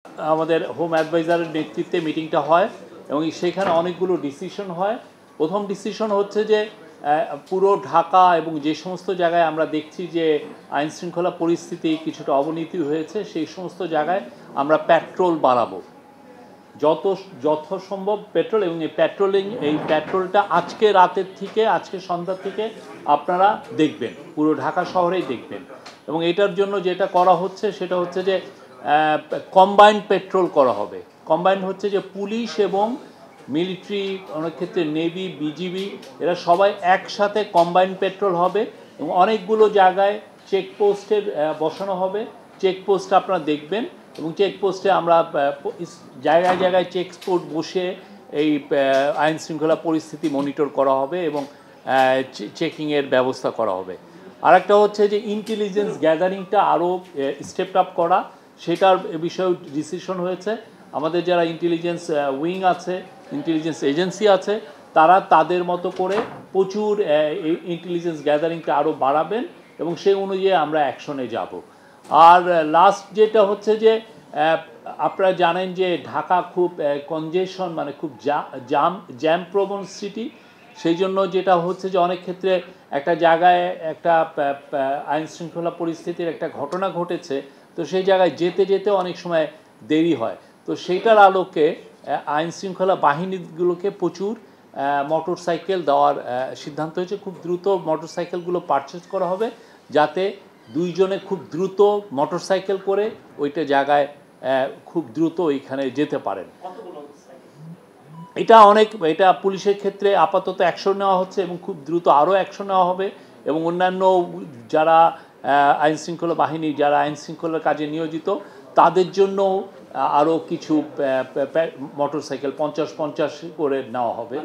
আমাদের হোম অ্যাডভাইজারের নেতৃত্বে মিটিংটা হয় এবং সেখানে অনেকগুলো ডিসিশন হয়। প্রথম ডিসিশন হচ্ছে যে পুরো ঢাকা এবং যে সমস্ত জায়গায় আমরা দেখছি যে আইনশৃঙ্খলা পরিস্থিতি কিছুটা অবনতি হয়েছে সেই সমস্ত জায়গায় আমরা পেট্রোল বাড়াবো, যথাসম্ভব পেট্রোল। এবং এই পেট্রোলটা আজকে রাতের থেকে, আজকে সন্ধ্যার থেকে আপনারা দেখবেন, পুরো ঢাকা শহরেই দেখবেন। এবং এটার জন্য যেটা করা হচ্ছে সেটা হচ্ছে যে কম্বাইন্ড পেট্রোল করা হবে। কম্বাইন্ড হচ্ছে যে পুলিশ এবং মিলিটারি, অনেক ক্ষেত্রে নেভি, বিজিবি, এরা সবাই একসাথে কম্বাইন্ড পেট্রোল হবে এবং অনেকগুলো জায়গায় চেকপোস্টে বসানো হবে। চেকপোস্ট আপনারা দেখবেন এবং চেকপোস্টে আমরা জায়গায় জায়গায় চেকপোস্ট বসে এই আইন শৃঙ্খলা পরিস্থিতি মনিটর করা হবে এবং চেকিংয়ের ব্যবস্থা করা হবে। আরেকটা হচ্ছে যে ইন্টেলিজেন্স গ্যাদারিংটা আরও স্টেপ আপ করা, সেটার বিষয়েও ডিসিশন হয়েছে। আমাদের যারা ইন্টেলিজেন্স উইং আছে, ইন্টেলিজেন্স এজেন্সি আছে, তারা তাদের মতো করে প্রচুর ইন্টেলিজেন্স গ্যাদারিংটা আরও বাড়াবেন এবং সেই অনুযায়ী আমরা অ্যাকশনে যাব। আর লাস্ট যেটা হচ্ছে যে আপনারা জানেন যে ঢাকা খুব কনজেশন, মানে খুব জ্যাম প্রবণ সিটি। সেই জন্য যেটা হচ্ছে যে অনেক ক্ষেত্রে একটা জায়গায় একটা আইন শৃঙ্খলা পরিস্থিতির একটা ঘটনা ঘটেছে, তো সেই জায়গায় যেতে যেতে অনেক সময় দেরি হয়। তো সেইটার আলোকে আইন শৃঙ্খলা বাহিনীগুলোকে প্রচুর মোটর সাইকেল দেওয়ার সিদ্ধান্ত হয়েছে। খুব দ্রুত মোটর সাইকেলগুলো পারচেজ করা হবে যাতে দুইজনে খুব দ্রুত মোটর সাইকেল করে ওইটা জায়গায় খুব দ্রুত ওইখানে যেতে পারেন। এটা পুলিশের ক্ষেত্রে আপাতত অ্যাকশন নেওয়া হচ্ছে এবং খুব দ্রুত আরও অ্যাকশন নেওয়া হবে এবং অন্যান্য যারা আইন শৃঙ্খলা বাহিনী, যারা আইন শৃঙ্খলার কাজে নিয়োজিত, তাদের জন্য আরও কিছু মোটর সাইকেল 50-50 করে নেওয়া হবে।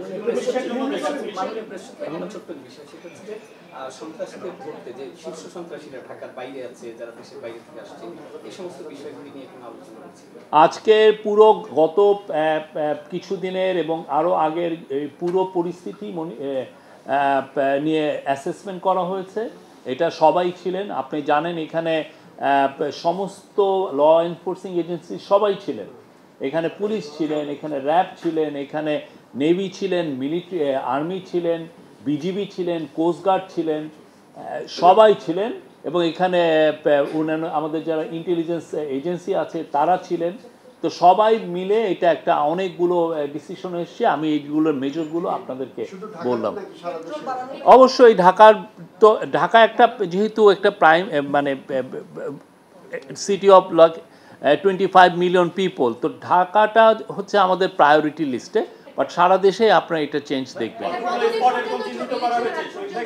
আজকের পুরো গত কিছুদিনের এবং আরও আগের পুরো পরিস্থিতি নিয়ে অ্যাসেসমেন্ট করা হয়েছে। এটা সবাই ছিলেন, আপনি জানেন এখানে সমস্ত ল এনফোর্সিং এজেন্সি সবাই ছিলেন। এখানে পুলিশ ছিলেন, এখানে র্যাব ছিলেন, এখানে নেভি ছিলেন, মিলিটারি আর্মি ছিলেন, বিজিবি ছিলেন, কোস্টগার্ড ছিলেন, সবাই ছিলেন। এবং এখানে অন্যান্য আমাদের যারা ইন্টেলিজেন্স এজেন্সি আছে তারা ছিলেন। তো সবাই মিলে এটা একটা অনেকগুলো ডিসিশন এসছে। আমি এইগুলোর মেজরগুলো আপনাদেরকে বললাম। অবশ্যই ঢাকা একটা যেহেতু একটা প্রাইম মানে সিটি অফ 25 মিলিয়ন পিপল, তো ঢাকাটা হচ্ছে আমাদের প্রায়োরিটি লিস্টে। বাট সারা দেশে আপনারা এটা চেঞ্জ দেখবেন,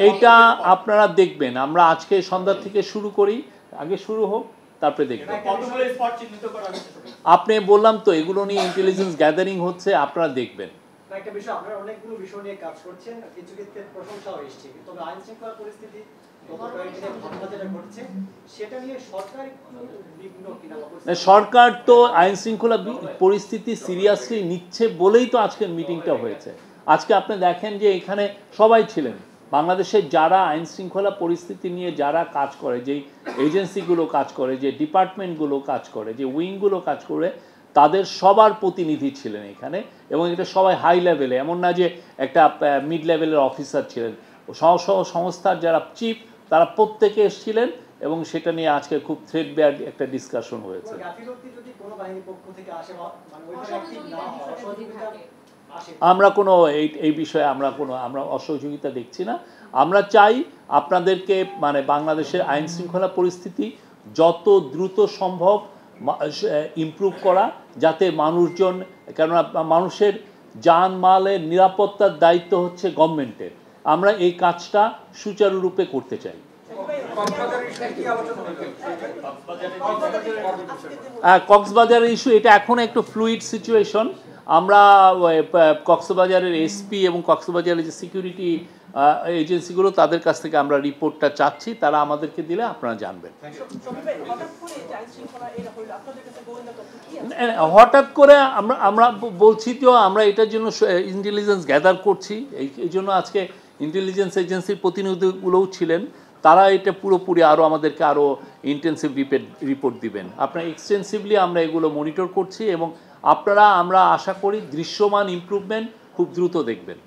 এইটা আপনারা দেখবেন। আমরা আজকে সন্ধ্যা থেকে শুরু করি, আগে শুরু হোক তারপরে দেখবেন। আপনি বললাম তো এগুলো নিয়ে ইন্টেলিজেন্স গ্যাদারিং হচ্ছে, আপনারা দেখবেন। একটা বিষয়, আপনারা অনেকগুলো বিষয় নিয়ে কাজ করছেন, কিছু ক্ষেত্রে প্রশংসাও এসেছে, তবে আইন শৃঙ্খলা পরিস্থিতি সরকার তো আইন শৃঙ্খলা পরিস্থিতি সিরিয়াসলি নিচ্ছে বলেই তো আজকের মিটিংটা হয়েছে। আজকে আপনি দেখেন যে এখানে সবাই ছিলেন, বাংলাদেশের যারা আইন শৃঙ্খলা পরিস্থিতি নিয়ে যারা কাজ করে, যেই এজেন্সিগুলো কাজ করে, যে ডিপার্টমেন্টগুলো কাজ করে, যে উইংগুলো কাজ করে, তাদের সবার প্রতিনিধি ছিলেন এখানে। এবং এটা সবাই হাই লেভেলে, এমন না যে একটা মিড লেভেলের অফিসার ছিলেন। সংস্থার যারা চিফ তারা প্রত্যেকে এসেছিলেন এবং সেটা নিয়ে আজকে খুব থ্রেড বেয়ার একটা ডিসকাশন হয়েছে। আমরা কোনো এই বিষয়ে আমরা অসহযোগিতা দেখছি না। আমরা চাই আপনাদেরকে, মানে বাংলাদেশের আইন শৃঙ্খলা পরিস্থিতি যত দ্রুত সম্ভব ইমপ্রুভ করা, যাতে মানুষজন, কেননা মানুষের জানমালের নিরাপত্তার দায়িত্ব হচ্ছে গভর্নমেন্টের, আমরা এই কাজটা সুচারুরূপে করতে চাই। কক্সবাজারের ইস্যু, এটা এখন একটু ফ্লুইড সিচুয়েশন। আমরা কক্সবাজারের এসপি এবং কক্সবাজারের যে সিকিউরিটি এজেন্সিগুলো, তাদের কাছ থেকে আমরা রিপোর্টটা চাচ্ছি, তারা আমাদেরকে দিলে আপনারা জানবেন। হঠাৎ করে আমরা বলছি তো, আমরা এটার জন্য ইন্টেলিজেন্স গ্যাদার করছি। এই জন্য আজকে ইন্টেলিজেন্স এজেন্সির প্রতিনিধিগুলোও ছিলেন। তারা এটা পুরোপুরি আরও আমাদেরকে আরও ইন্টেন্সিভ রিপোর্ট দিবেন। আপনারা এক্সটেন্সিভলি আমরা এগুলো মনিটর করছি এবং আপনারা আমরা আশা করি দৃশ্যমান ইমপ্রুভমেন্ট খুব দ্রুত দেখবেন।